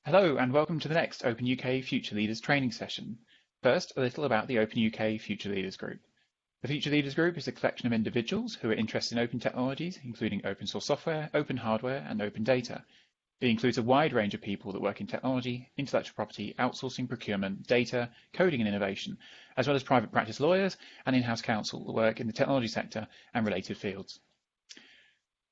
Hello and welcome to the next OpenUK Future Leaders training session. First, a little about the OpenUK Future Leaders Group. The Future Leaders Group is a collection of individuals who are interested in open technologies, including open source software, open hardware, and open data. It includes a wide range of people that work in technology, intellectual property, outsourcing, procurement, data, coding and innovation, as well as private practice lawyers and in-house counsel that work in the technology sector and related fields.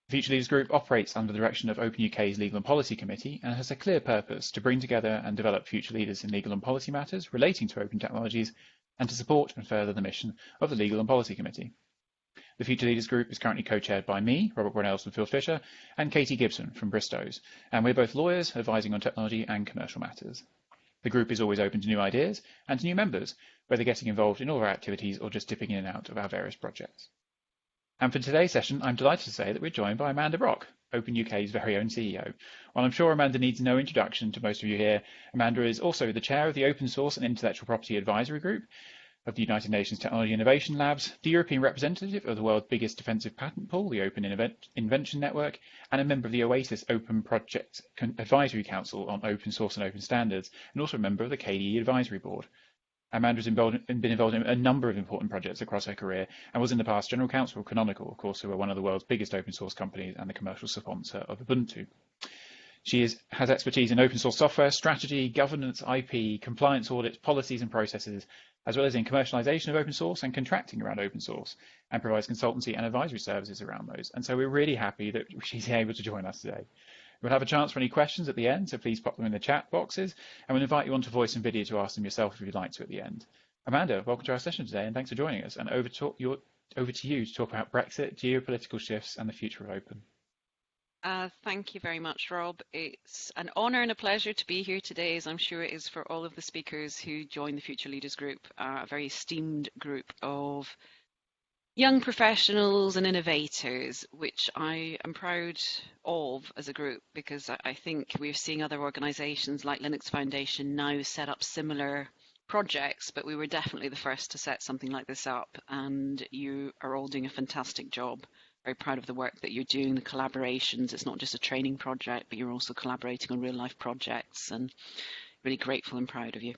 The Future Leaders Group operates under the direction of OpenUK's Legal and Policy Committee and has a clear purpose to bring together and develop future leaders in legal and policy matters relating to open technologies and to support and further the mission of the Legal and Policy Committee. The Future Leaders Group is currently co-chaired by me, Robert Brunels from Phil Fisher, and Katie Gibson from Bristow's, and we're both lawyers advising on technology and commercial matters. The group is always open to new ideas and to new members, whether getting involved in all of our activities or just dipping in and out of our various projects. And for today's session, I'm delighted to say that we're joined by Amanda Brock, OpenUK's very own CEO. While I'm sure Amanda needs no introduction to most of you here, Amanda is also the chair of the Open Source and Intellectual Property Advisory Group of the United Nations Technology Innovation Labs, the European representative of the world's biggest defensive patent pool, the Open Invention Network, and a member of the OASIS Open Project Advisory Council on Open Source and Open Standards, and also a member of the KDE Advisory Board. Amanda's been involved in a number of important projects across her career and was in the past General Counsel of Canonical, of course, who are one of the world's biggest open source companies and the commercial sponsor of Ubuntu. She has expertise in open source software, strategy, governance, IP, compliance audits, policies and processes, as well as in commercialization of open source and contracting around open source, and provides consultancy and advisory services around those. And so we're really happy that she's able to join us today. We'll have a chance for any questions at the end, so please pop them in the chat boxes, and we'll invite you onto voice and video to ask them yourself if you'd like to at the end. Amanda, welcome to our session today, and thanks for joining us. And over to you to talk about Brexit, geopolitical shifts, and the future of open. Thank you very much, Rob. It's an honour and a pleasure to be here today, as I'm sure it is for all of the speakers who join the Future Leaders Group, a very esteemed group of young professionals and innovators, which I am proud of as a group, because I think we're seeing other organisations like Linux Foundation now set up similar projects, but we were definitely the first to set something like this up, and you are all doing a fantastic job. Very proud of the work that you're doing, the collaborations. It's not just a training project, but you're also collaborating on real life projects, and really grateful and proud of you.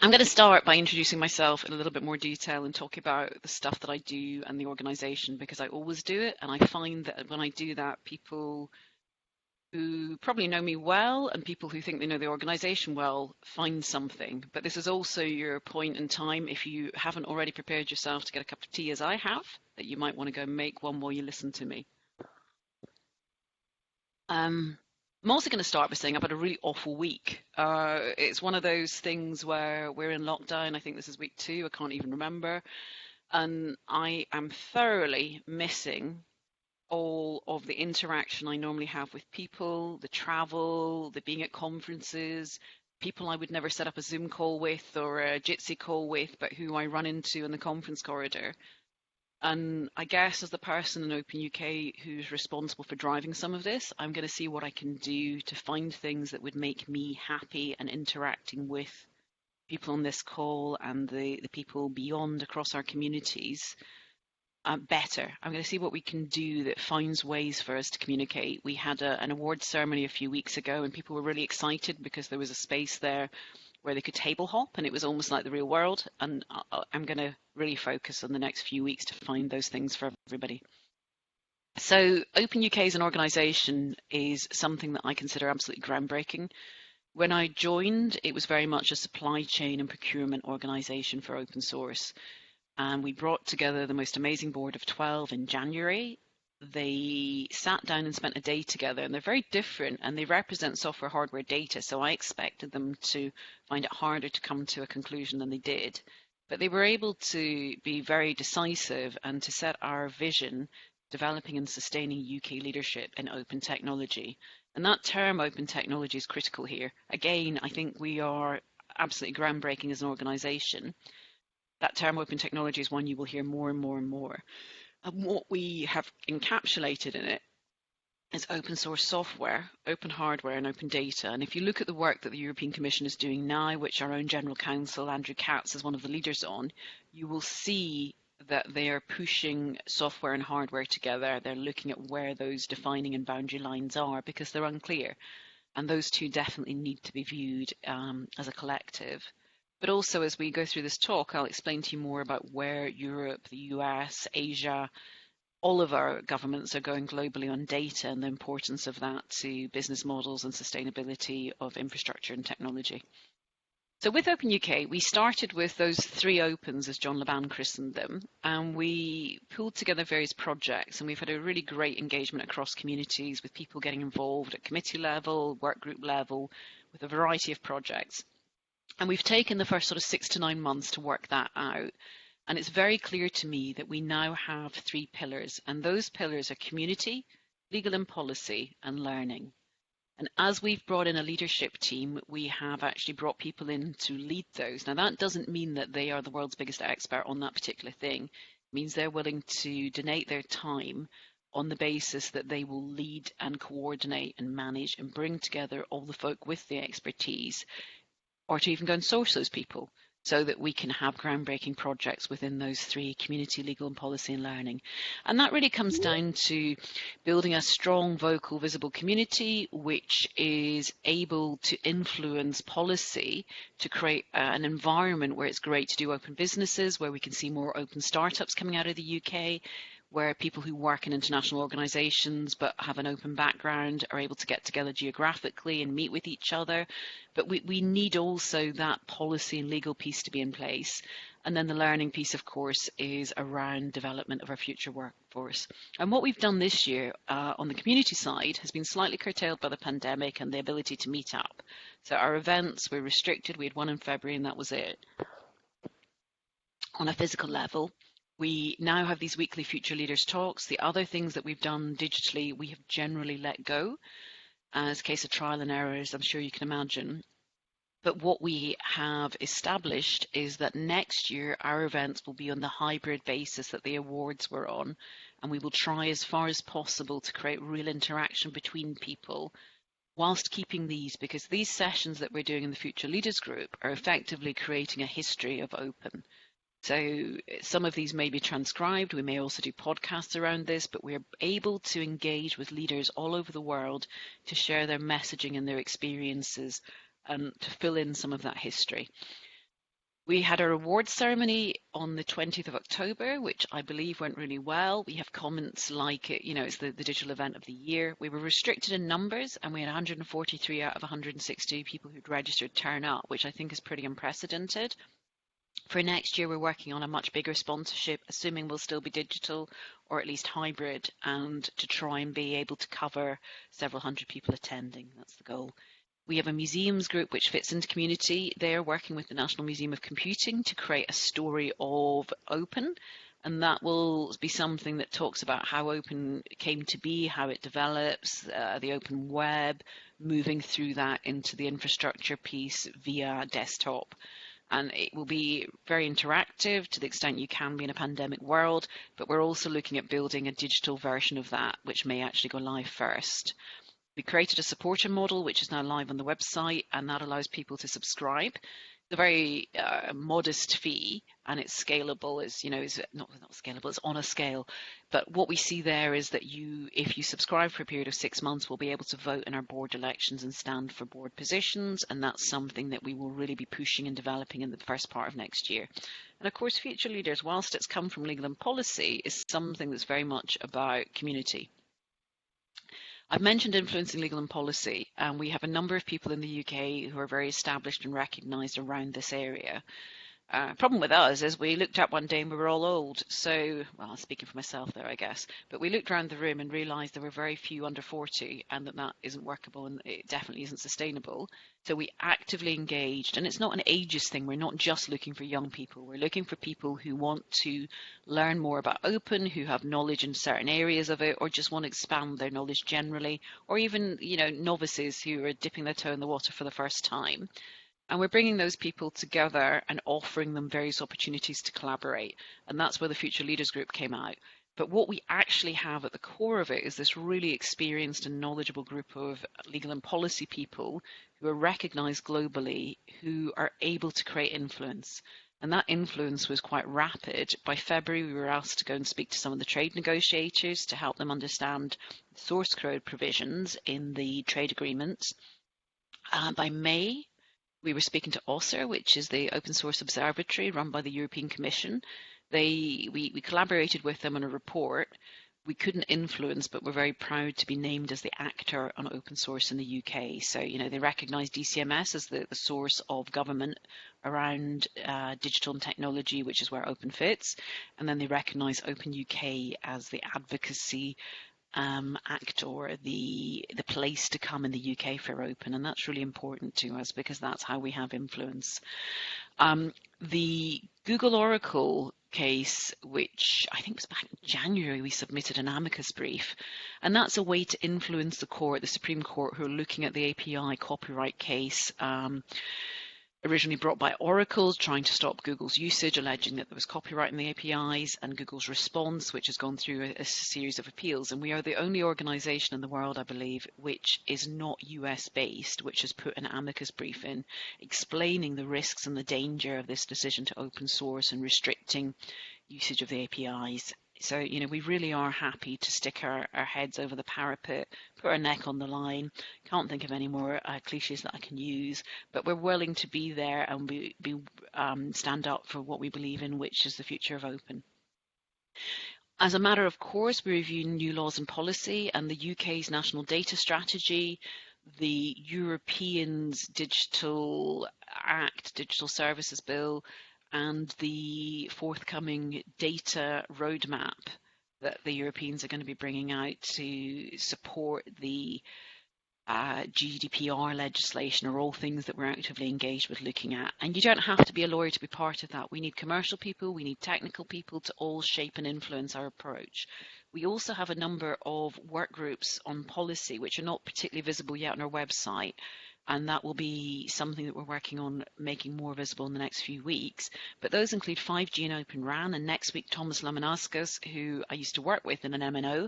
I'm going to start by introducing myself in a little bit more detail and talk about the stuff that I do and the organisation, because I always do it, and I find that when I do that, people who probably know me well and people who think they know the organisation well find something. But this is also your point in time, if you haven't already prepared yourself to get a cup of tea as I have, that you might want to go make one while you listen to me. I'm also going to start by saying I've had a really awful week. It's one of those things where we're in lockdown. I think this is week 2. I can't even remember. And I am thoroughly missing all of the interaction I normally have with people, the travel, the being at conferences, people I would never set up a Zoom call with or a Jitsi call with, but who I run into in the conference corridor. And I guess as the person in OpenUK who's responsible for driving some of this, I'm going to see what I can do to find things that would make me happy and interacting with people on this call and the people beyond across our communities better. I'm going to see what we can do that finds ways for us to communicate. We had an awards ceremony a few weeks ago, and people were really excited because there was a space there where they could table hop, and it was almost like the real world. And I'm going to really focus on the next few weeks to find those things for everybody. So OpenUK as an organisation is something that I consider absolutely groundbreaking. When I joined, it was very much a supply chain and procurement organisation for open source. And we brought together the most amazing board of 12 in January. They sat down and spent a day together, and they're very different, and they represent software, hardware, data. So I expected them to find it harder to come to a conclusion than they did. But they were able to be very decisive and to set our vision, developing and sustaining UK leadership in open technology. And that term open technology is critical here. Again, I think we are absolutely groundbreaking as an organisation. That term open technology is one you will hear more and more and more. And what we have encapsulated in it is open source software, open hardware, and open data. And if you look at the work that the European Commission is doing now, which our own General Counsel, Andrew Katz, is one of the leaders on, you will see that they are pushing software and hardware together. They're looking at where those defining and boundary lines are because they're unclear. And those two definitely need to be viewed as a collective. But also, as we go through this talk, I'll explain to you more about where Europe, the US, Asia, all of our governments are going globally on data and the importance of that to business models and sustainability of infrastructure and technology. So with OpenUK, we started with those 3 opens, as John Laban christened them, and we pulled together various projects, and we've had a really great engagement across communities with people getting involved at committee level, work group level, with a variety of projects. And we've taken the first sort of 6 to 9 months to work that out. And it's very clear to me that we now have 3 pillars, and those pillars are community, legal and policy, and learning. And as we've brought in a leadership team, we have actually brought people in to lead those. Now, that doesn't mean that they are the world's biggest expert on that particular thing. It means they're willing to donate their time on the basis that they will lead and coordinate and manage and bring together all the folk with the expertise, or to even go and source those people, so that we can have groundbreaking projects within those 3: community, legal and policy and learning. And that really comes down to building a strong, vocal, visible community which is able to influence policy to create an environment where it's great to do open businesses, where we can see more open startups coming out of the UK, where people who work in international organisations but have an open background are able to get together geographically and meet with each other. But we need also that policy and legal piece to be in place. And then the learning piece, of course, is around development of our future workforce. And what we've done this year on the community side has been slightly curtailed by the pandemic and the ability to meet up. So our events were restricted. We had one in February and that was it. On a physical level, we now have these weekly Future Leaders talks. The other things that we've done digitally, we have generally let go as a case of trial and errors, I'm sure you can imagine. But what we have established is that next year our events will be on the hybrid basis that the awards were on, and we will try as far as possible to create real interaction between people whilst keeping these, because these sessions that we're doing in the Future Leaders group are effectively creating a history of open. So some of these may be transcribed. We may also do podcasts around this, but we're able to engage with leaders all over the world to share their messaging and their experiences and to fill in some of that history. We had our awards ceremony on the 20th of October, which I believe went really well. We have comments like, it's the digital event of the year. We were restricted in numbers and we had 143 out of 160 people who'd registered turn up, which I think is pretty unprecedented. For next year, we're working on a much bigger sponsorship, assuming we'll still be digital or at least hybrid, and to try and be able to cover several hundred people attending. That's the goal. We have a museums group which fits into community. They're working with the National Museum of Computing to create a story of open, and that will be something that talks about how open came to be, how it develops, the open web, moving through that into the infrastructure piece via desktop. And it will be very interactive to the extent you can be in a pandemic world, but we're also looking at building a digital version of that, which may actually go live first. We created a supporter model, which is now live on the website, and that allows people to subscribe. It's a very modest fee, and it's scalable. It's not scalable. It's on a scale. But what we see there is that if you subscribe for a period of 6 months, we'll be able to vote in our board elections and stand for board positions, and that's something that we will really be pushing and developing in the first part of next year. And of course, Future Leaders, whilst it's come from legal and policy, is something that's very much about community. I've mentioned influencing legal and policy, and we have a number of people in the UK who are very established and recognised around this area. Problem with us is we looked up one day and we were all old. So, well, speaking for myself there, I guess, but we looked around the room and realised there were very few under 40 and that isn't workable and it definitely isn't sustainable. So we actively engaged, and it's not an ageist thing. We're not just looking for young people. We're looking for people who want to learn more about open, who have knowledge in certain areas of it, or just want to expand their knowledge generally, or even, novices who are dipping their toe in the water for the first time. And we're bringing those people together and offering them various opportunities to collaborate. And that's where the Future Leaders Group came out. But what we actually have at the core of it is this really experienced and knowledgeable group of legal and policy people who are recognised globally, who are able to create influence. And that influence was quite rapid. By February, we were asked to go and speak to some of the trade negotiators to help them understand source code provisions in the trade agreements. By May, we were speaking to OSER, which is the Open Source Observatory run by the European Commission. We collaborated with them on a report. We couldn't influence, but we're very proud to be named as the actor on open source in the UK. So, they recognise DCMS as the source of government around digital and technology, which is where open fits. And then they recognise OpenUK as the advocacy actor, the place to come in the UK for open. And that's really important to us because that's how we have influence. The Google Oracle case, which I think was back in January, we submitted an amicus brief, and that's a way to influence the court, the Supreme Court, who are looking at the API copyright case originally brought by Oracle, trying to stop Google's usage, alleging that there was copyright in the APIs, and Google's response, which has gone through a series of appeals. And we are the only organization in the world, I believe, which is not US based, which has put an amicus brief in explaining the risks and the danger of this decision to open source and restricting usage of the APIs. So, we really are happy to stick our heads over the parapet, put our neck on the line. Can't think of any more cliches that I can use, but we're willing to be there and stand up for what we believe in, which is the future of open. As a matter of course, we're reviewing new laws and policy and the UK's National Data Strategy, the Europeans Digital Act, Digital Services Bill, and the forthcoming data roadmap that the Europeans are going to be bringing out to support the GDPR legislation are all things that we're actively engaged with looking at. And you don't have to be a lawyer to be part of that. We need commercial people, we need technical people to all shape and influence our approach. We also have a number of work groups on policy which are not particularly visible yet on our website. And that will be something that we're working on making more visible in the next few weeks. But those include 5G and Open RAN. And next week, Thomas Lamanauskas, who I used to work with in an MNO,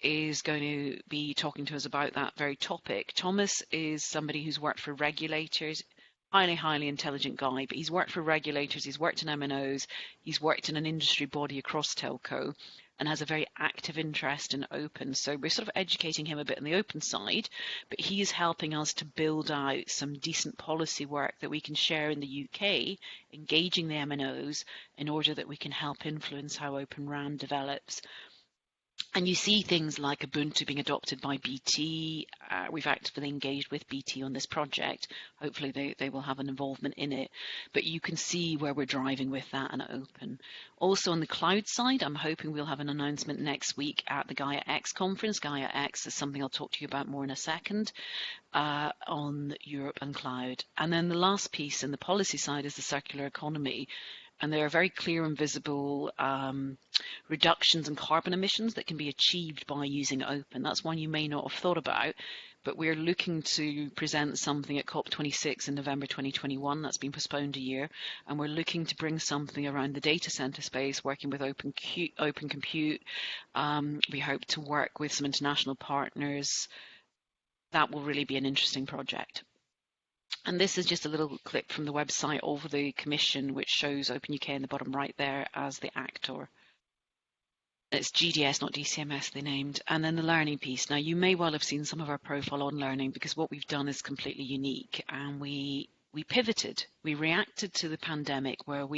is going to be talking to us about that very topic. Thomas is somebody who's worked for regulators, highly intelligent guy, but he's worked for regulators, he's worked in MNOs, he's worked in an industry body across telco, and has a very active interest in open. So we're sort of educating him a bit on the open side, but he's helping us to build out some decent policy work that we can share in the UK, engaging the MNOs in order that we can help influence how Open RAN develops. And you see things like Ubuntu being adopted by BT. We've actively engaged with BT on this project. Hopefully they will have an involvement in it. But you can see where we're driving with that and open. Also on the cloud side, I'm hoping we'll have an announcement next week at the GaiaX conference. GaiaX is something I'll talk to you about more in a second on Europe and cloud. And then the last piece in the policy side is the circular economy. And there are very clear and visible reductions in carbon emissions that can be achieved by using open. That's one you may not have thought about, but we're looking to present something at COP26 in November 2021. That's been postponed a year. And we're looking to bring something around the data center space, working with Open Compute. We hope to work with some international partners. That will really be an interesting project. And this is just a little clip from the website of the Commission, which shows OpenUK in the bottom right there as the actor. It's GDS, not DCMS, they named. And then the learning piece. Now, you may well have seen some of our profile on learning because what we've done is completely unique. And we pivoted. We reacted to the pandemic where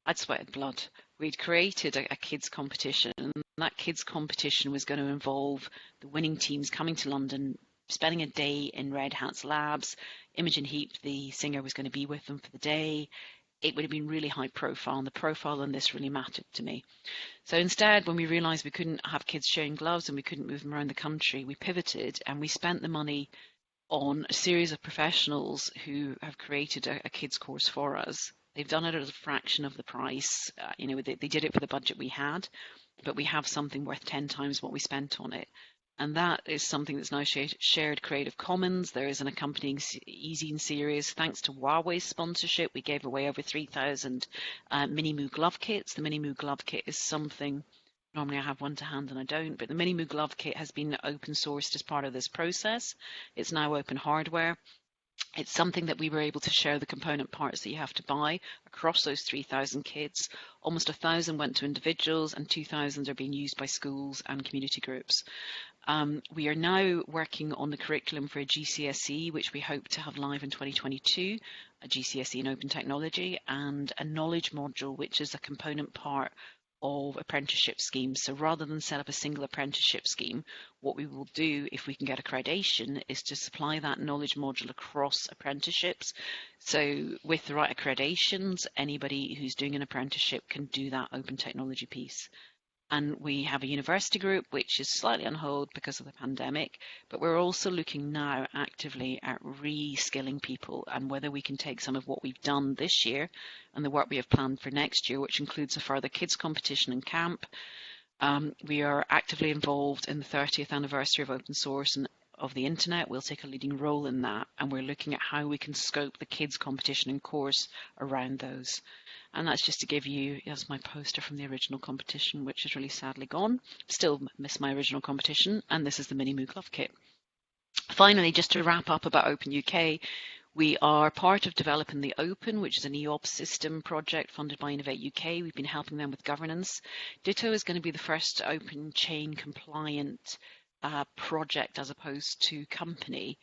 I'd sweated blood. We'd created a kids competition. And that kids competition was going to involve the winning teams coming to London, spending a day in Red Hat's labs. Imogen Heap, the singer, was going to be with them for the day. It would have been really high profile, and the profile on this really mattered to me. So instead, when we realised we couldn't have kids sharing gloves and we couldn't move them around the country, we pivoted and we spent the money on a series of professionals who have created a kids course for us. They've done it at a fraction of the price. They did it for the budget we had, but we have something worth 10 times what we spent on it. And that is something that's now shared Creative Commons. There is an accompanying e-zine series. Thanks to Huawei's sponsorship, we gave away over 3,000 Mini-Moo glove kits. The Mini-Moo glove kit is something, normally I have one to hand and I don't, but the Mini-Moo glove kit has been open sourced as part of this process. It's now open hardware. It's something that we were able to share the component parts that you have to buy across those 3,000 kits. Almost 1,000 went to individuals and 2,000 are being used by schools and community groups. We are now working on the curriculum for a GCSE, which we hope to have live in 2022, a GCSE in open technology, and a knowledge module, which is a component part of apprenticeship schemes. So rather than set up a single apprenticeship scheme, what we will do if we can get accreditation is to supply that knowledge module across apprenticeships. So with the right accreditations, anybody who's doing an apprenticeship can do that open technology piece. And we have a university group, which is slightly on hold because of the pandemic, but we're also looking now actively at re-skilling people and whether we can take some of what we've done this year and the work we have planned for next year, which includes a further kids competition and camp. We are actively involved in the 30th anniversary of open source and of the internet. We'll take a leading role in that, and we're looking at how we can scope the kids competition and course around those. And that's just to give you, here's my poster from the original competition, which is really sadly gone. Still miss my original competition, and this is the mini Moog Love Kit. Finally, just to wrap up about OpenUK, we are part of developing the Open, which is an EOP system project funded by Innovate UK. We've been helping them with governance. Ditto is going to be the first open chain compliant project as opposed to company.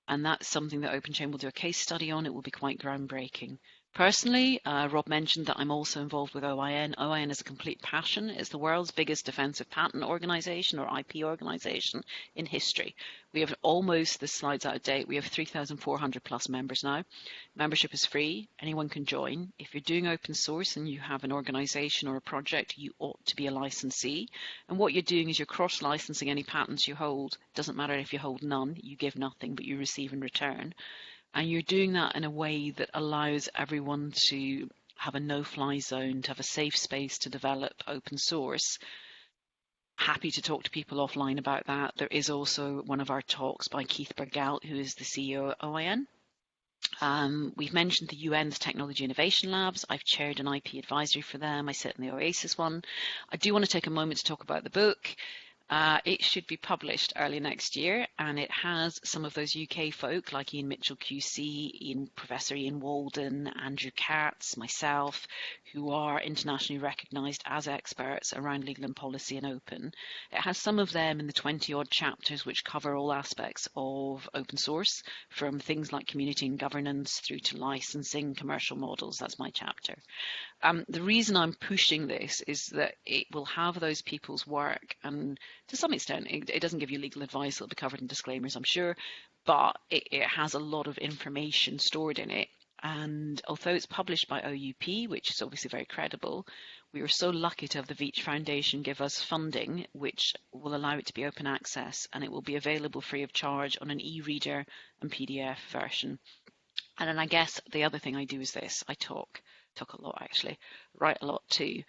And that's something that OpenChain will do a case study on. It will be quite groundbreaking. Personally, Rob mentioned that I'm also involved with OIN. OIN is a complete passion. It's the world's biggest defensive patent organization or IP organization in history. We have almost, this slide's out of date, we have 3,400 plus members now. Membership is free. Anyone can join. If you're doing open source and you have an organization or a project, you ought to be a licensee. And what you're doing is you're cross-licensing any patents you hold. It doesn't matter if you hold none, you give nothing, but you receive in return. And you're doing that in a way that allows everyone to have a no-fly zone, to have a safe space to develop open source. Happy to talk to people offline about that. There is also one of our talks by Keith Bergalt, who is the CEO of OIN. We've mentioned the UN's Technology Innovation Labs. I've chaired an IP advisory for them. I sit in the Oasis one. I do want to take a moment to talk about the book. It should be published early next year, and it has some of those UK folk like Ian Mitchell QC, Professor Ian Walden, Andrew Katz, myself, who are internationally recognised as experts around legal and policy and open. It has some of them in the 20-odd chapters which cover all aspects of open source, from things like community and governance through to licensing, commercial models. That's my chapter. The reason I'm pushing this is that it will have those people's work, and to some extent it doesn't give you legal advice. It'll be covered in disclaimers, I'm sure, but it has a lot of information stored in it. And although it's published by OUP, which is obviously very credible, we were so lucky to have the Veitch Foundation give us funding, which will allow it to be open access, and it will be available free of charge on an e-reader and PDF version. And then I guess the other thing I do is this: I talk a lot, actually, write a lot too.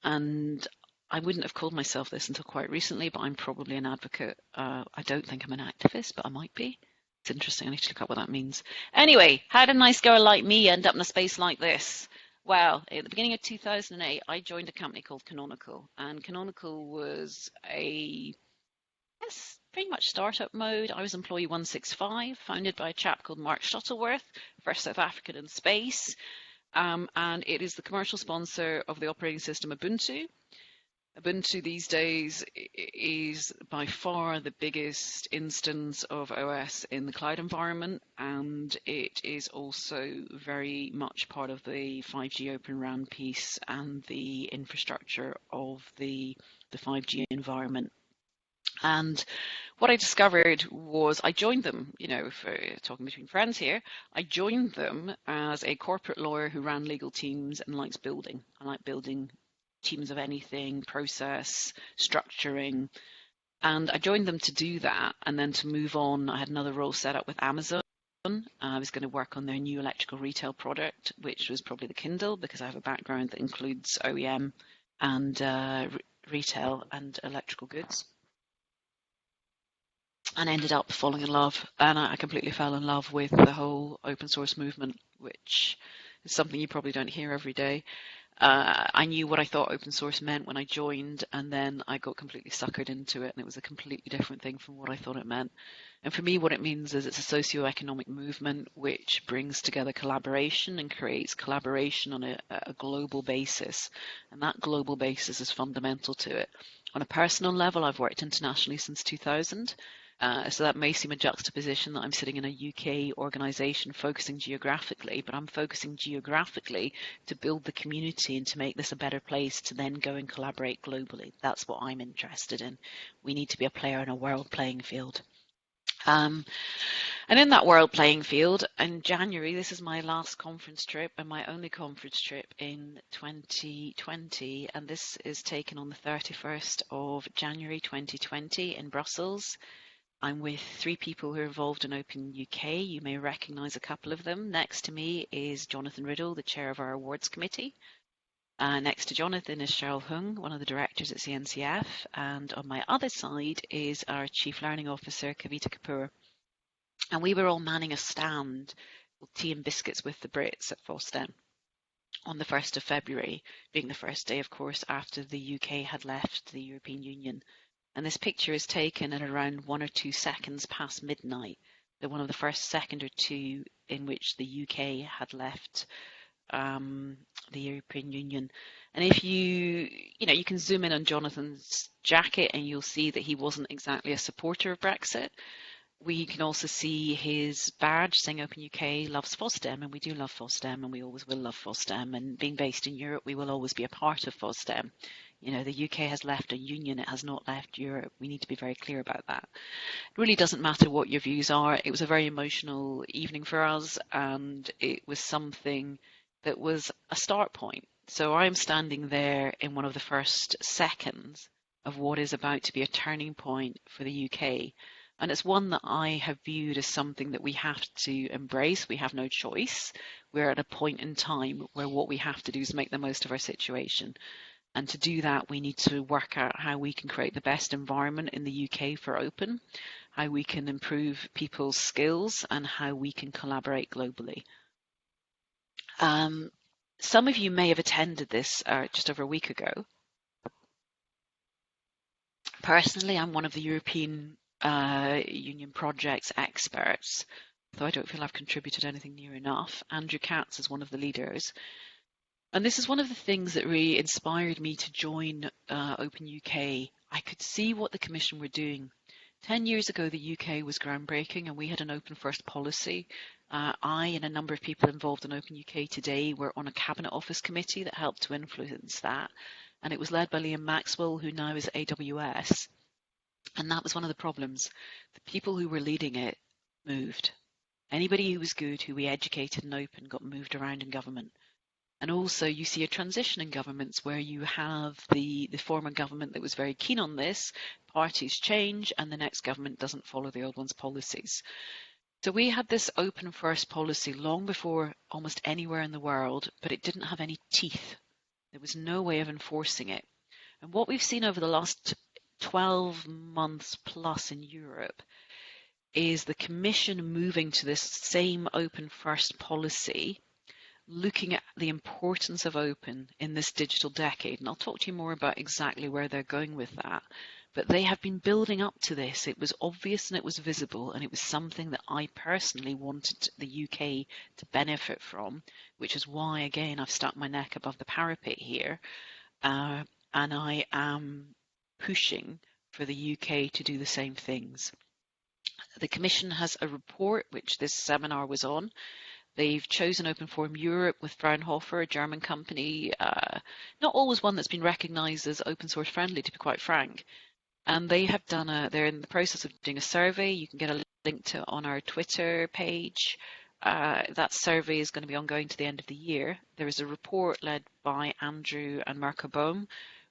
And I wouldn't have called myself this until quite recently, but I'm probably an advocate. I don't think I'm an activist, but I might be. It's interesting. I need to look up what that means. Anyway, how did a nice girl like me end up in a space like this? Well, at the beginning of 2008, I joined a company called Canonical, and Canonical was pretty much startup mode. I was employee 165, founded by a chap called Mark Shuttleworth, first South African in space. And it is the commercial sponsor of the operating system Ubuntu. Ubuntu these days is by far the biggest instance of OS in the cloud environment, and it is also very much part of the 5G Open RAN piece and the infrastructure of the 5G environment. And what I discovered was I joined them, for talking between friends here, I joined them as a corporate lawyer who ran legal teams and likes building. I like building teams of anything, process, structuring. And I joined them to do that, and then to move on, I had another role set up with Amazon. I was going to work on their new electrical retail product, which was probably the Kindle, because I have a background that includes OEM and retail and electrical goods. And ended up falling in love, and I completely fell in love with the whole open source movement, which is something you probably don't hear every day. I knew what I thought open source meant when I joined, and then I got completely suckered into it, and it was a completely different thing from what I thought it meant. And for me, what it means is it's a socio-economic movement which brings together collaboration and creates collaboration on a global basis, and that global basis is fundamental to it. On a personal level, I've worked internationally since 2000. So that may seem a juxtaposition that I'm sitting in a UK organisation focusing geographically, but I'm focusing geographically to build the community and to make this a better place to then go and collaborate globally. That's what I'm interested in. We need to be a player in a world playing field. And in that world playing field, in January, this is my last conference trip and my only conference trip in 2020. And this is taken on the 31st of January 2020 in Brussels. I'm with 3 people who are involved in OpenUK. You may recognise a couple of them. Next to me is Jonathan Riddle, the chair of our awards committee. Next to Jonathan is Cheryl Hung, one of the directors at CNCF. And on my other side is our chief learning officer, Kavita Kapoor. And we were all manning a stand with tea and biscuits with the Brits at FOSDEM on the 1st of February, being the first day, of course, after the UK had left the European Union. And this picture is taken at around 1 or 2 seconds past midnight. So one of the first second or two in which the UK had left the European Union. And if you can zoom in on Jonathan's jacket and you'll see that he wasn't exactly a supporter of Brexit. We can also see his badge saying OpenUK loves FOSDEM, and we do love FOSDEM, and we always will love FOSDEM. And being based in Europe, we will always be a part of FOSDEM. You know, the UK has left a union, it has not left Europe. We need to be very clear about that. It really doesn't matter what your views are. It was a very emotional evening for us, and it was something that was a start point. So I'm standing there in one of the first seconds of what is about to be a turning point for the UK. And it's one that I have viewed as something that we have to embrace. We have no choice. We're at a point in time where what we have to do is make the most of our situation. And to do that, we need to work out how we can create the best environment in the UK for open, how we can improve people's skills, and how we can collaborate globally. Some of you may have attended this just over a week ago. Personally, I'm one of the European Union projects experts, though I don't feel I've contributed anything near enough. Andrew Katz is one of the leaders. And this is one of the things that really inspired me to join OpenUK. I could see what the Commission were doing. 10 years ago, the UK was groundbreaking and we had an open first policy. I and a number of people involved in OpenUK today were on a Cabinet Office committee that helped to influence that. And it was led by Liam Maxwell, who now is at AWS. And that was one of the problems. The people who were leading it moved. Anybody who was good, who we educated and open, got moved around in government. And also you see a transition in governments where you have the former government that was very keen on this, parties change, and the next government doesn't follow the old one's policies. So we had this open first policy long before almost anywhere in the world, but it didn't have any teeth. There was no way of enforcing it. And what we've seen over the last 12 months plus in Europe is the Commission moving to this same open first policy, looking at the importance of open in this digital decade. And I'll talk to you more about exactly where they're going with that. But they have been building up to this. It was obvious and it was visible, and it was something that I personally wanted the UK to benefit from, which is why, again, I've stuck my neck above the parapet here. And I am pushing for the UK to do the same things. The Commission has a report, which this seminar was on. They've chosen Open Forum Europe with Fraunhofer, a German company, not always one that's been recognised as open source friendly, to be quite frank. And they have they're in the process of doing a survey. You can get a link to it on our Twitter page. That survey is going to be ongoing to the end of the year. There is a report led by Andrew and Marco Bohm,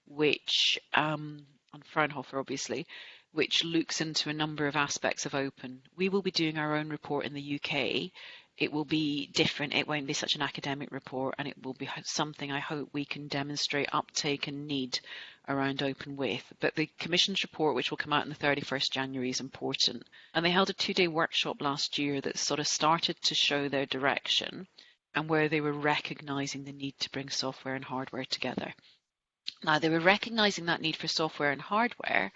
which, on Fraunhofer obviously, which looks into a number of aspects of open. We will be doing our own report in the UK. It will be different. It won't be such an academic report, and it will be something I hope we can demonstrate uptake and need around open with. But the Commission's report, which will come out on the 31st January, is important. And they held a 2-day workshop last year that sort of started to show their direction and where they were recognising the need to bring software and hardware together. Now, they were recognising that need for software and hardware,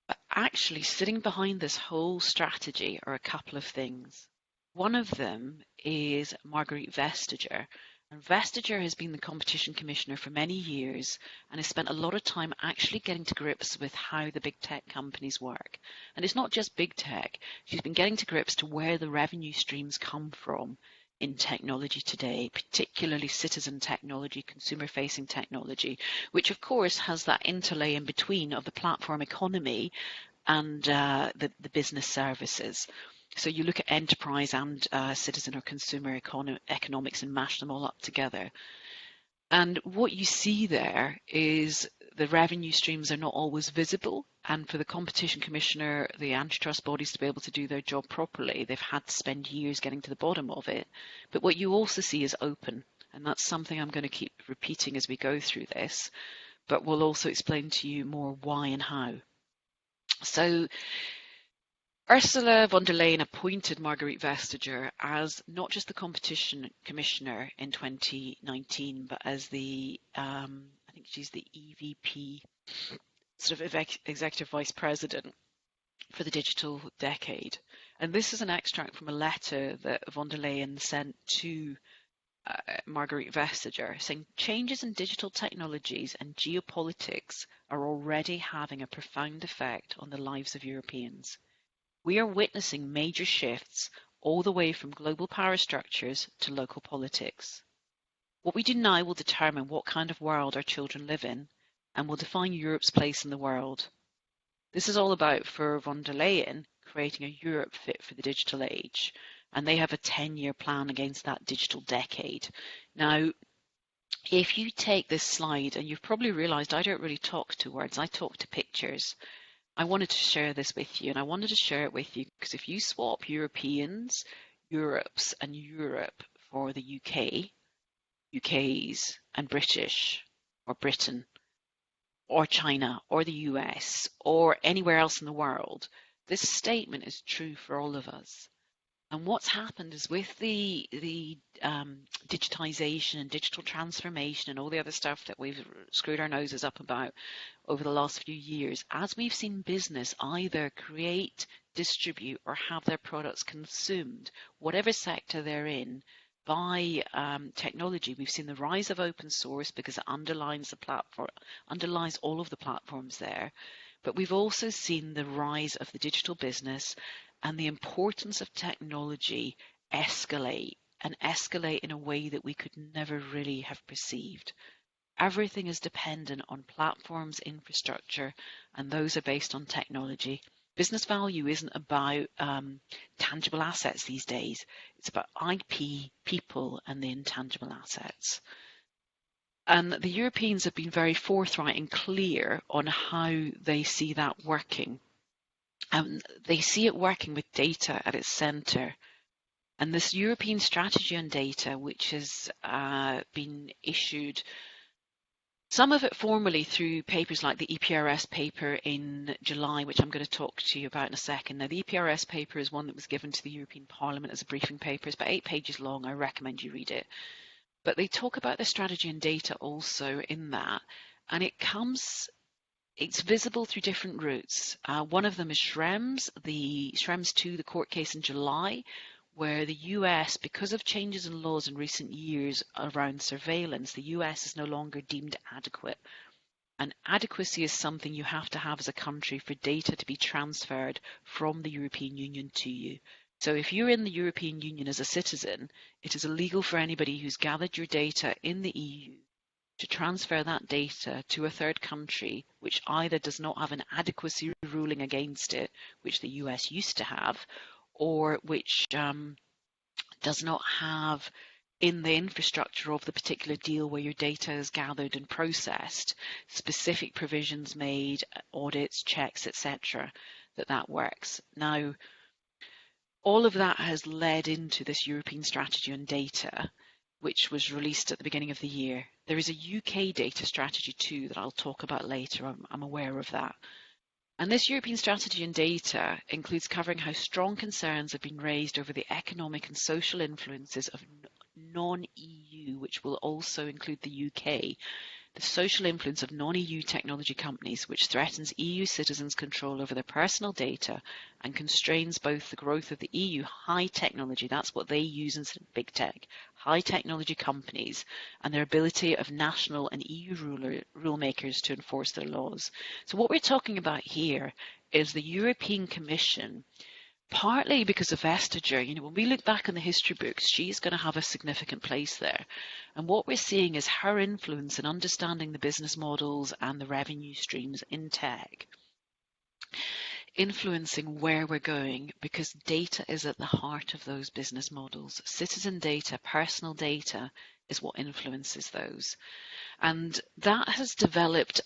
but actually sitting behind this whole strategy are a couple of things. One of them is Marguerite Vestager, And Vestager has been the competition commissioner for many years and has spent a lot of time actually getting to grips with how the big tech companies work. And it's not just big tech. She's been getting to grips to where the revenue streams come from in technology today, particularly citizen technology, consumer-facing technology, which of course has that interlay in between of the platform economy and the business services. So you look at enterprise and citizen or consumer economics and mash them all up together. And what you see there is the revenue streams are not always visible. And for the competition commissioner, the antitrust bodies to be able to do their job properly, they've had to spend years getting to the bottom of it. But what you also see is open. And that's something I'm going to keep repeating as we go through this. But we'll also explain to you more why and how. So Ursula von der Leyen appointed Margrethe Vestager as not just the competition commissioner in 2019, but as the, I think she's the EVP, sort of executive vice president for the digital decade. And this is an extract from a letter that von der Leyen sent to Margrethe Vestager, saying changes in digital technologies and geopolitics are already having a profound effect on the lives of Europeans. We are witnessing major shifts all the way from global power structures to local politics. What we do now will determine what kind of world our children live in and will define Europe's place in the world. This is all about, for von der Leyen, creating a Europe fit for the digital age. And they have a 10-year plan against that digital decade. Now, if you take this slide, and you've probably realized I don't really talk to words, I talk to pictures. I wanted to share this with you, and I wanted to share it with you because if you swap Europeans, Europes, and Europe for the UK, UK's, and British, or Britain, or China, or the US, or anywhere else in the world, this statement is true for all of us. And what's happened is with the digitization and digital transformation and all the other stuff that we've screwed our noses up about over the last few years, as we've seen business either create, distribute, or have their products consumed, whatever sector they're in, by technology, we've seen the rise of open source because it underlines the platform, underlies all of the platforms there. But we've also seen the rise of the digital business and the importance of technology escalate in a way that we could never really have perceived. Everything is dependent on platforms, infrastructure, and those are based on technology. Business value isn't about tangible assets these days. It's about IP, people, and the intangible assets. And the Europeans have been very forthright and clear on how they see that working. They see it working with data at its centre. And this European strategy on data, which has been issued, some of it formally through papers like the EPRS paper in July, which I'm going to talk to you about in a second. Now, the EPRS paper is one that was given to the European Parliament as a briefing paper. It's about 8 pages long. I recommend you read it. But they talk about the strategy and data also in that. And it's visible through different routes. One of them is Schrems, the Schrems 2, the court case in July, where the US, because of changes in laws in recent years around surveillance, the US is no longer deemed adequate. And adequacy is something you have to have as a country for data to be transferred from the European Union to you. So if you're in the European Union as a citizen, it is illegal for anybody who's gathered your data in the EU to transfer that data to a third country which either does not have an adequacy ruling against it, which the US used to have, or which does not have in the infrastructure of the particular deal where your data is gathered and processed, specific provisions made, audits, checks, etc., that works. Now, all of that has led into this European strategy on data, which was released at the beginning of the year. There is a UK data strategy too that I'll talk about later. I'm aware of that. And this European strategy on data includes covering how strong concerns have been raised over the economic and social influences of non-EU, which will also include the UK, the social influence of non-EU technology companies, which threatens EU citizens' control over their personal data and constrains both the growth of the EU high technology, that's what they use instead of big tech, high technology companies, and their ability of national and EU rule makers to enforce their laws. So what we're talking about here is the European Commission, partly because of Vestager. When we look back in the history books, she's going to have a significant place there. And what we're seeing is her influence in understanding the business models and the revenue streams in tech, influencing where we're going, because data is at the heart of those business models. Citizen data, personal data is what influences those. And that has developed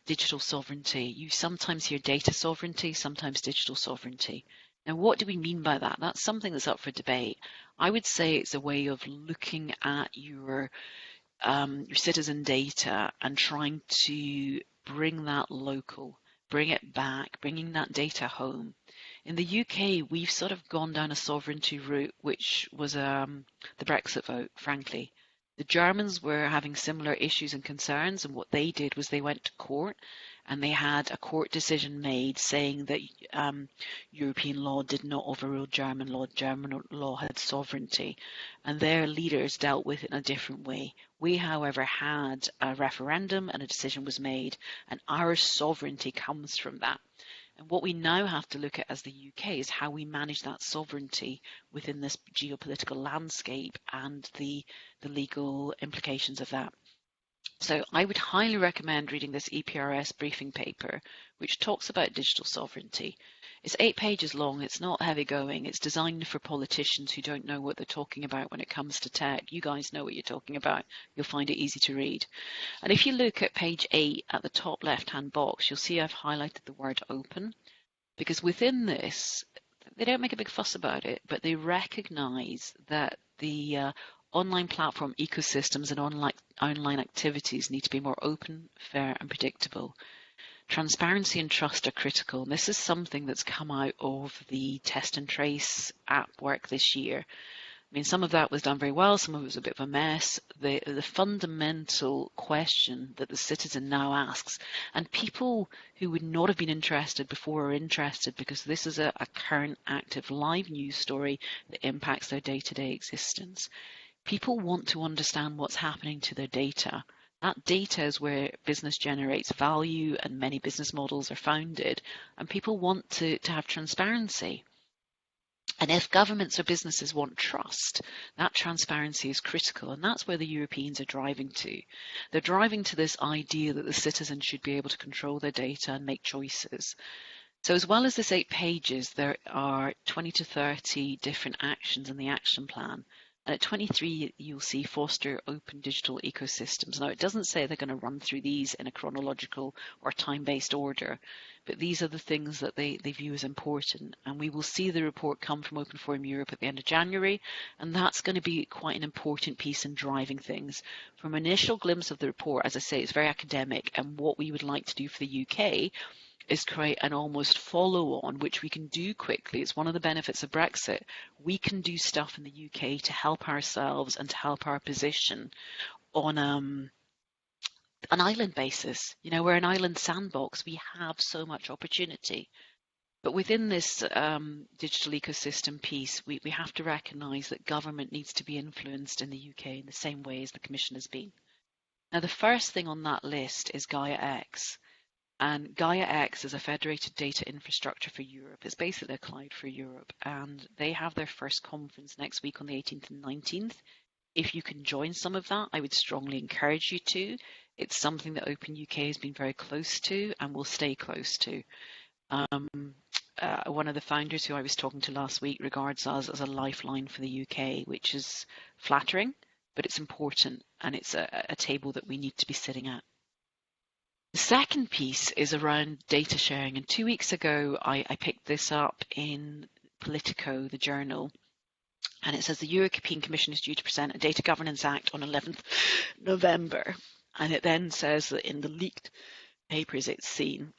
digital sovereignty. You sometimes hear data sovereignty, sometimes digital sovereignty. Now, what do we mean by that? That's something that's up for debate. I would say it's a way of looking at your citizen data and trying to bring that local, bring it back, bringing that data home. In the UK, we've sort of gone down a sovereignty route, which was the Brexit vote, frankly. The Germans were having similar issues and concerns, and what they did was they went to court, and they had a court decision made saying that European law did not overrule German law. German law had sovereignty, and their leaders dealt with it in a different way. We, however, had a referendum and a decision was made, and our sovereignty comes from that. And what we now have to look at as the UK is how we manage that sovereignty within this geopolitical landscape and the legal implications of that. So I would highly recommend reading this EPRS briefing paper, which talks about digital sovereignty. It's 8 pages long. It's not heavy going. It's designed for politicians who don't know what they're talking about when it comes to tech. You guys know what you're talking about. You'll find it easy to read. And if you look at page 8 at the top left-hand box, you'll see I've highlighted the word open, because within this, they don't make a big fuss about it, but they recognize that the online platform ecosystems and online activities need to be more open, fair, and predictable. Transparency and trust are critical. And this is something that's come out of the test and trace app work this year. I mean, some of that was done very well, some of it was a bit of a mess. The fundamental question that the citizen now asks, and people who would not have been interested before are interested, because this is a current, active, live news story that impacts their day-to-day existence. People want to understand what's happening to their data. That data is where business generates value and many business models are founded, and people want to have transparency. And if governments or businesses want trust, that transparency is critical, and that's where the Europeans are driving to. They're driving to this idea that the citizen should be able to control their data and make choices. So as well as this 8 pages, there are 20 to 30 different actions in the action plan. And at 23, you'll see foster open digital ecosystems. Now, it doesn't say they're going to run through these in a chronological or time-based order, but these are the things that they view as important. And we will see the report come from Open Forum Europe at the end of January, and that's going to be quite an important piece in driving things. From an initial glimpse of the report, as I say, it's very academic, and what we would like to do for the UK is create an almost follow-on, which we can do quickly. It's one of the benefits of Brexit. We can do stuff in the UK to help ourselves and to help our position on an island basis. We're an island sandbox. We have so much opportunity. But within this digital ecosystem piece, we have to recognise that government needs to be influenced in the UK in the same way as the Commission has been. Now, the first thing on that list is GaiaX. And GaiaX is a federated data infrastructure for Europe. It's basically a cloud for Europe. And they have their first conference next week on the 18th and 19th. If you can join some of that, I would strongly encourage you to. It's something that OpenUK has been very close to and will stay close to. One of the founders who I was talking to last week regards us as a lifeline for the UK, which is flattering, but it's important. And it's a table that we need to be sitting at. The second piece is around data sharing, and 2 weeks ago I picked this up in Politico, the journal, and it says the European Commission is due to present a Data Governance Act on 11th November, and it then says that in the leaked papers it's seen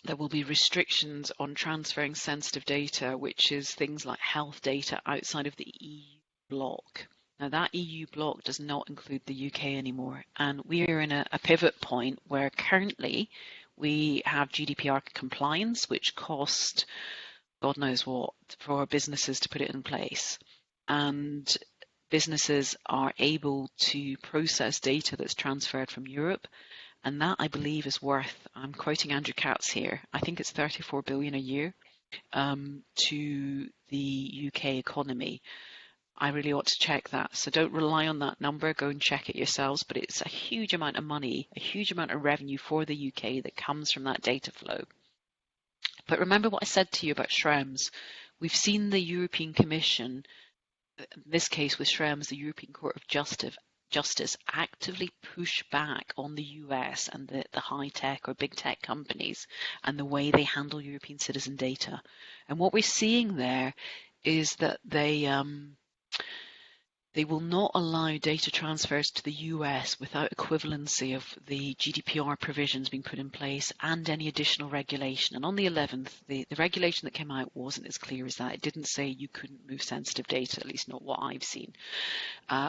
there will be restrictions on transferring sensitive data, which is things like health data outside of the EU bloc. Now, that EU bloc does not include the UK anymore, and we are in a pivot point where currently we have GDPR compliance, which cost God knows what for businesses to put it in place. And businesses are able to process data that's transferred from Europe, and that I believe is worth, I'm quoting Andrew Katz here, I think it's 34 billion a year to the UK economy. I really ought to check that. So don't rely on that number, go and check it yourselves, but it's a huge amount of money, a huge amount of revenue for the UK that comes from that data flow. But remember what I said to you about Schrems. We've seen the European Commission, in this case with Schrems, the European Court of Justice actively push back on the US and the high tech or big tech companies and the way they handle European citizen data. And what we're seeing there is that they will not allow data transfers to the US without equivalency of the GDPR provisions being put in place and any additional regulation. And on the 11th, the regulation that came out wasn't as clear as that. It didn't say you couldn't move sensitive data, at least not what I've seen.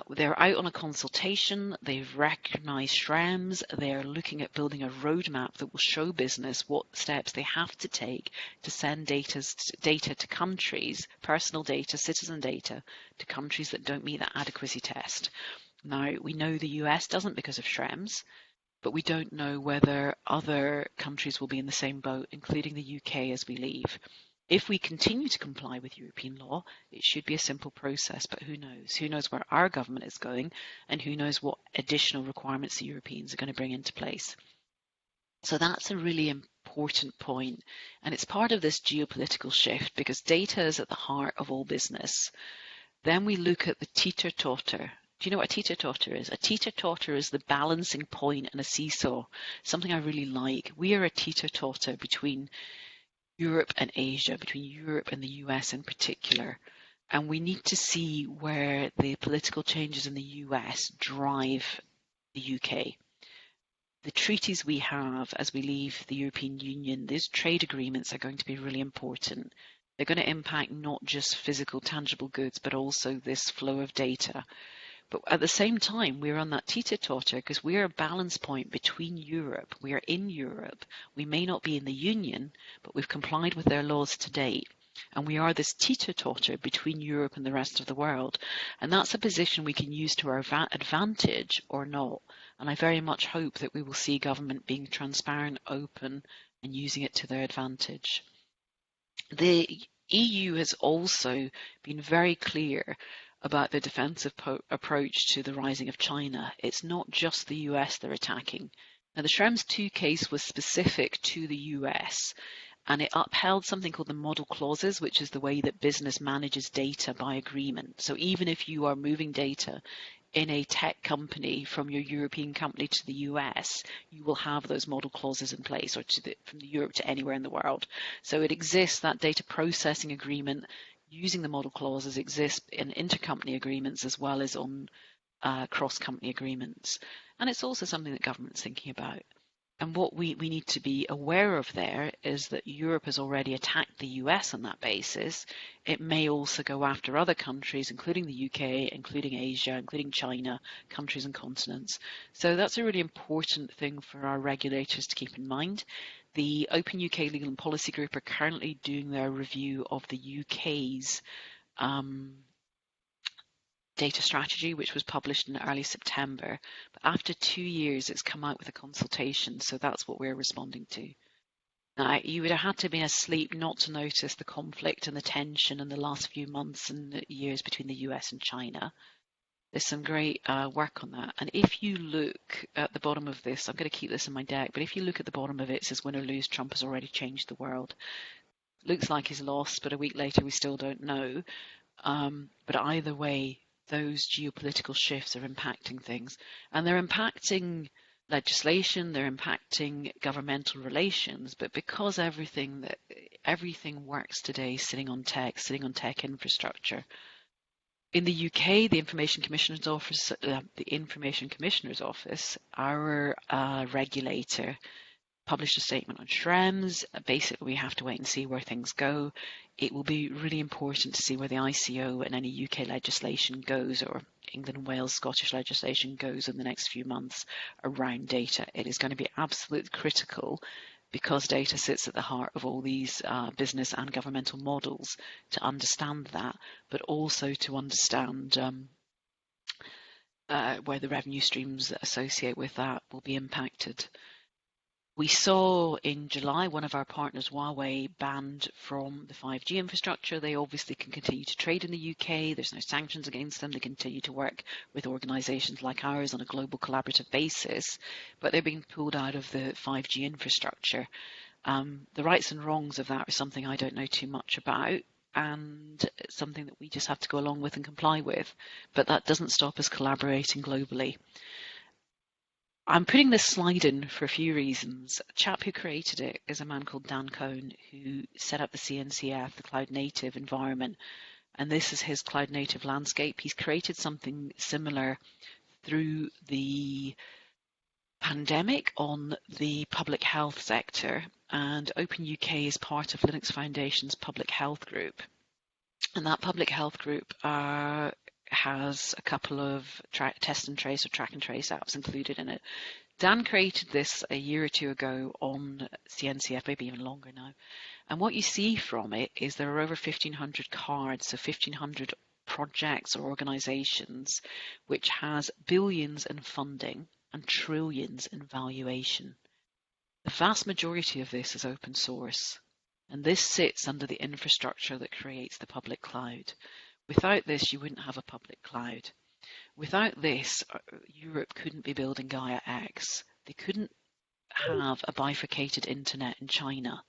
They're out on a consultation. They've recognized Schrems. They're looking at building a roadmap that will show business what steps they have to take to send data to countries, personal data, citizen data, to countries that don't meet that adequacy test. Now, we know the US doesn't because of Schrems, but we don't know whether other countries will be in the same boat, including the UK as we leave. If we continue to comply with European law, it should be a simple process, but who knows? Who knows where our government is going, and who knows what additional requirements the Europeans are going to bring into place. So that's a really important point, and it's part of this geopolitical shift because data is at the heart of all business. Then we look at the teeter-totter. Do you know what a teeter-totter is? A teeter-totter is the balancing point in a seesaw, something I really like. We are a teeter-totter between Europe and Asia, between Europe and the US in particular. And we need to see where the political changes in the US drive the UK. The treaties we have as we leave the European Union, these trade agreements are going to be really important. They're going to impact not just physical, tangible goods, but also this flow of data. But at the same time, we're on that teeter-totter because we're a balance point between Europe. We are in Europe. We may not be in the Union, but we've complied with their laws to date. And we are this teeter-totter between Europe and the rest of the world. And that's a position we can use to our advantage or not. And I very much hope that we will see government being transparent, open, and using it to their advantage. The EU has also been very clear about the defensive approach to the rising of China. It's not just the US they're attacking. Now, the Schrems II case was specific to the US, and it upheld something called the model clauses, which is the way that business manages data by agreement. So even if you are moving data in a tech company from your European company to the US, you will have those model clauses in place, or from Europe to anywhere in the world. So it exists, that data processing agreement using the model clauses exists in intercompany agreements as well as on cross-company agreements. And it's also something that government's thinking about. And what we need to be aware of there is that Europe has already attacked the US on that basis. It may also go after other countries, including the UK, including Asia, including China, countries and continents. So that's a really important thing for our regulators to keep in mind. The OpenUK Legal and Policy Group are currently doing their review of the UK's data strategy, which was published in early September. But after 2 years, it's come out with a consultation, so that's what we're responding to. Now, you would have had to be asleep not to notice the conflict and the tension in the last few months and years between the US and China. There's some great work on that. And if you look at the bottom of this, I'm going to keep this in my deck, but if you look at the bottom of it, it says win or lose, Trump has already changed the world. Looks like he's lost, but a week later we still don't know. But either way, those geopolitical shifts are impacting things, and they're impacting legislation, they're impacting governmental relations, but because everything works today sitting on tech infrastructure. In the UK, the Information Commissioner's Office, our regulator, published a statement on Schrems. Basically, we have to wait and see where things go. It will be really important to see where the ICO and any UK legislation goes, or England and Wales, Scottish legislation goes in the next few months around data. It is going to be absolutely critical, because data sits at the heart of all these business and governmental models, to understand that, but also to understand where the revenue streams that associate with that will be impacted. We saw in July one of our partners, Huawei, banned from the 5G infrastructure. They obviously can continue to trade in the UK. There's no sanctions against them. They continue to work with organisations like ours on a global collaborative basis, but they're being pulled out of the 5G infrastructure. The rights and wrongs of that are something I don't know too much about, and it's something that we just have to go along with and comply with. But that doesn't stop us collaborating globally. I'm putting this slide in for a few reasons. A chap who created it is a man called Dan Cohn, who set up the CNCF, the Cloud Native environment, and this is his cloud native landscape. He's created something similar through the pandemic on the public health sector, and OpenUK is part of Linux Foundation's public health group. And that public health group has a couple of test and trace or track and trace apps included in it. Dan created this a year or two ago on CNCF, maybe even longer now. And what you see from it is there are over 1,500 cards, so 1,500 projects or organizations, which has billions in funding and trillions in valuation. The vast majority of this is open source, and this sits under the infrastructure that creates the public cloud. Without this, you wouldn't have a public cloud. Without this, Europe couldn't be building GaiaX. They couldn't have a bifurcated internet in China.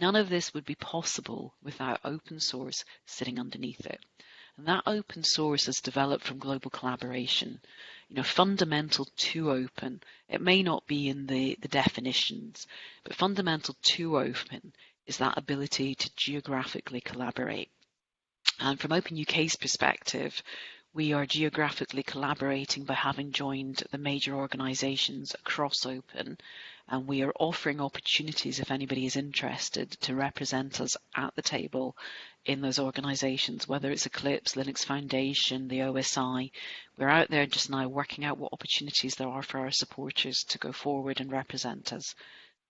None of this would be possible without open source sitting underneath it. And that open source is developed from global collaboration. Fundamental to open. It may not be in the definitions, but fundamental to open is that ability to geographically collaborate. And from OpenUK's perspective, we are geographically collaborating by having joined the major organisations across Open, and we are offering opportunities, if anybody is interested, to represent us at the table in those organisations, whether it's Eclipse, Linux Foundation, the OSI. We're out there just now working out what opportunities there are for our supporters to go forward and represent us.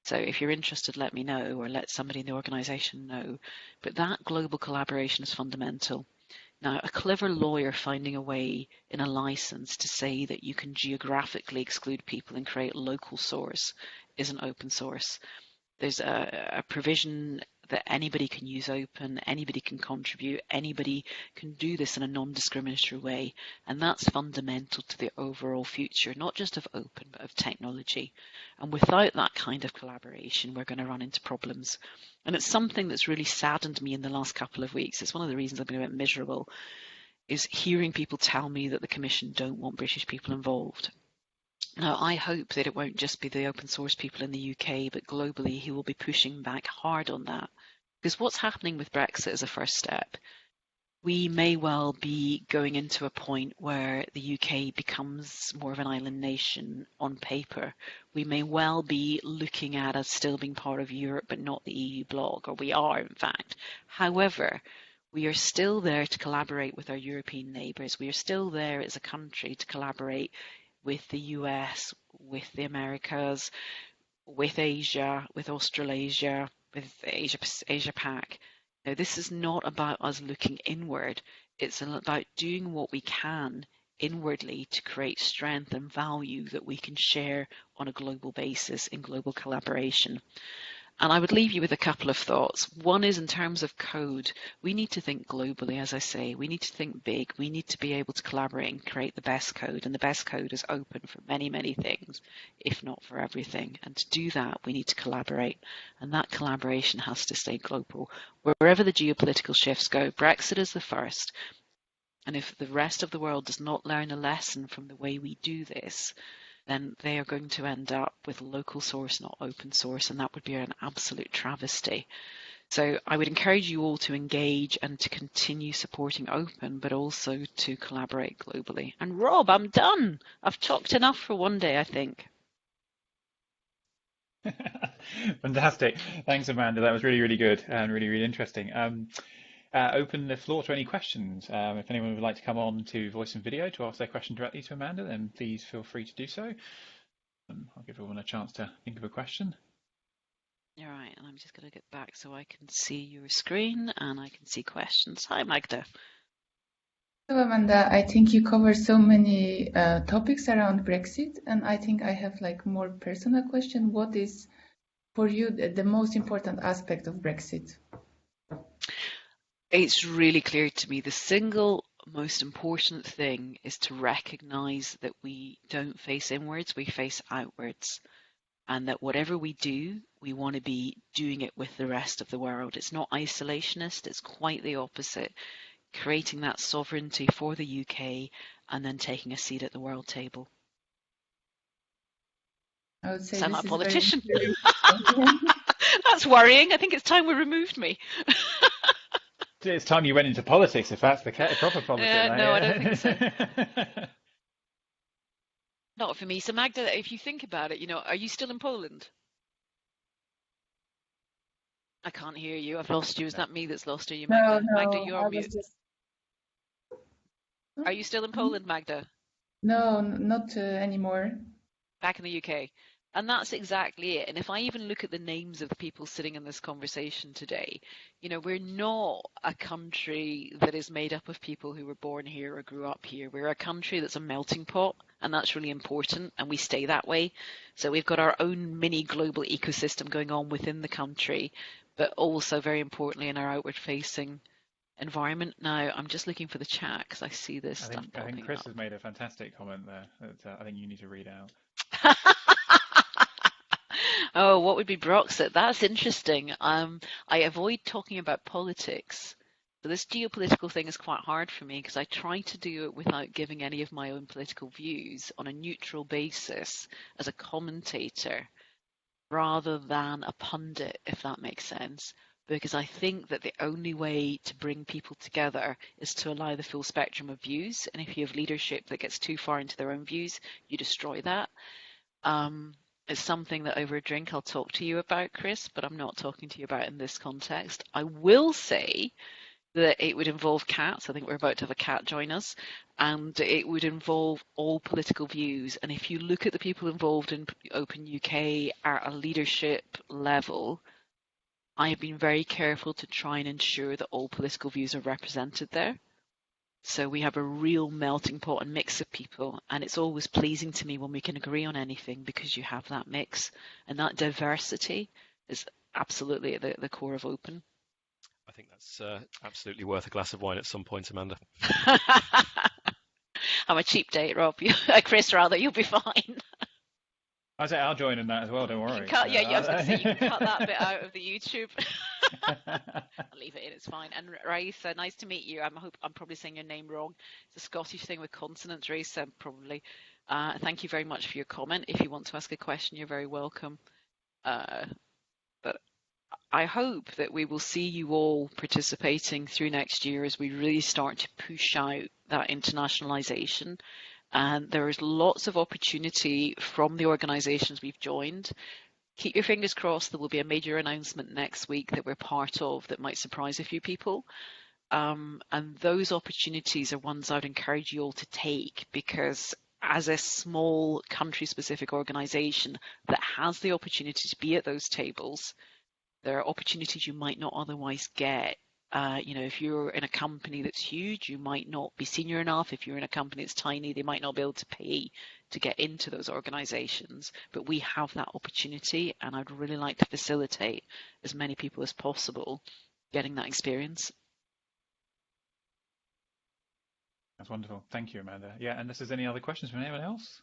So if you're interested, let me know, or let somebody in the organisation know. But that global collaboration is fundamental. Now, a clever lawyer finding a way in a license to say that you can geographically exclude people and create local source isn't open source. There's a provision that anybody can use open, anybody can contribute, anybody can do this in a non-discriminatory way, and that's fundamental to the overall future, not just of open, but of technology. And without that kind of collaboration, we're going to run into problems. And it's something that's really saddened me in the last couple of weeks. It's one of the reasons I've been a bit miserable, is hearing people tell me that the Commission don't want British people involved. Now, I hope that it won't just be the open source people in the UK, but globally he will be pushing back hard on that. Because what's happening with Brexit is a first step. We may well be going into a point where the UK becomes more of an island nation on paper. We may well be looking at us still being part of Europe, but not the EU bloc, or we are, in fact. However, we are still there to collaborate with our European neighbours. We are still there as a country to collaborate with the US, with the Americas, with Asia, with Australasia, with Asia Pac. Now, this is not about us looking inward. It's about doing what we can inwardly to create strength and value that we can share on a global basis in global collaboration. And I would leave you with a couple of thoughts. One is in terms of code, we need to think globally, as I say. We need to think big. We need to be able to collaborate and create the best code. And the best code is open for many, many things, if not for everything. And to do that, we need to collaborate. And that collaboration has to stay global. Wherever the geopolitical shifts go, Brexit is the first. And if the rest of the world does not learn a lesson from the way we do this, then they are going to end up with local source, not open source, and that would be an absolute travesty. So I would encourage you all to engage and to continue supporting open, but also to collaborate globally. And Rob, I'm done. I've talked enough for one day, I think. Fantastic. Thanks, Amanda. That was really, really good and really, really interesting. Open the floor to any questions. If anyone would like to come on to voice and video to ask their question directly to Amanda, then please feel free to do so. I'll give everyone a chance to think of a question. All right, and I'm just going to get back so I can see your screen and I can see questions. Hi, Magda. Hello, Amanda. I think you cover so many topics around Brexit, and I think I have like more personal question. What is for you the most important aspect of Brexit? It's really clear to me the single most important thing is to recognize that we don't face inwards, we face outwards. And that whatever we do, we want to be doing it with the rest of the world. It's not isolationist, it's quite the opposite. Creating that sovereignty for the UK and then taking a seat at the world table. I would say Sound this like a is politician. very That's worrying. I think it's time we removed me. It's time you went into politics, if that's the proper politics. No, I don't think so. Not for me. So Magda, if you think about it, are you still in Poland? I can't hear you. I've lost you. Is that me that's lost you, Magda? No, Magda, you're on mute. just... Are you still in Poland, Magda? No, not anymore. Back in the UK. And that's exactly it. And if I even look at the names of the people sitting in this conversation today, we're not a country that is made up of people who were born here or grew up here. We're a country that's a melting pot, and that's really important, and we stay that way. So we've got our own mini global ecosystem going on within the country, but also very importantly in our outward-facing environment. Now, I'm just looking for the chat because I see this stuff popping up. I think Chris has made a fantastic comment there that I think you need to read out. Oh, what would be Brexit? That's interesting. I avoid talking about politics. So this geopolitical thing is quite hard for me because I try to do it without giving any of my own political views on a neutral basis as a commentator rather than a pundit, if that makes sense. Because I think that the only way to bring people together is to allow the full spectrum of views. And if you have leadership that gets too far into their own views, you destroy that. It's something that over a drink I'll talk to you about, Chris, but I'm not talking to you about in this context. I will say that it would involve cats. I think we're about to have a cat join us, and it would involve all political views. And if you look at the people involved in OpenUK at a leadership level, I have been very careful to try and ensure that all political views are represented there. So we have a real melting pot and mix of people, and it's always pleasing to me when we can agree on anything because you have that mix, and that diversity is absolutely at the core of Open. I think that's absolutely worth a glass of wine at some point, Amanda. I'm a cheap date, Rob. Chris, rather, you'll be fine. I'll join in that as well, don't worry. I was going to say, you can cut that bit out of the YouTube. I'll leave it in, it's fine. And Raisa, nice to meet you. I'm probably saying your name wrong. It's a Scottish thing with consonants, Raisa, probably. Thank you very much for your comment. If you want to ask a question, you're very welcome. But I hope that we will see you all participating through next year as we really start to push out that internationalization. And there is lots of opportunity from the organizations we've joined. Keep your fingers crossed. There will be a major announcement next week that we're part of that might surprise a few people. And those opportunities are ones I would encourage you all to take, because as a small country-specific organization that has the opportunity to be at those tables, there are opportunities you might not otherwise get. If you're in a company that's huge, you might not be senior enough. If you're in a company that's tiny, they might not be able to pay to get into those organizations. But we have that opportunity, and I'd really like to facilitate as many people as possible getting that experience. That's wonderful. Thank you, Amanda. Yeah, unless there's any other questions from anyone else?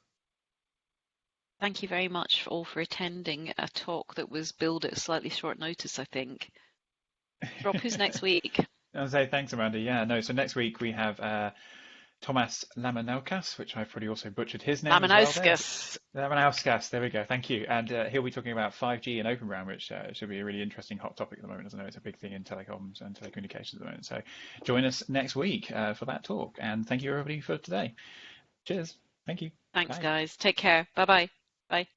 Thank you very much all for attending a talk that was billed at slightly short notice, I think. Rob, who's next week? I'll say thanks, Amanda. Yeah, no. So next week we have Thomas Lamanaukas, which I've probably also butchered his name. Lamanauskas. Lamanauskas. There we go. Thank you. And he'll be talking about 5G and Open RAN, which should be a really interesting hot topic at the moment. As I know, it's a big thing in telecoms and telecommunications at the moment. So join us next week for that talk. And thank you, everybody, for today. Cheers. Thank you. Thanks, Bye. guys. Take care. Bye-bye. Bye.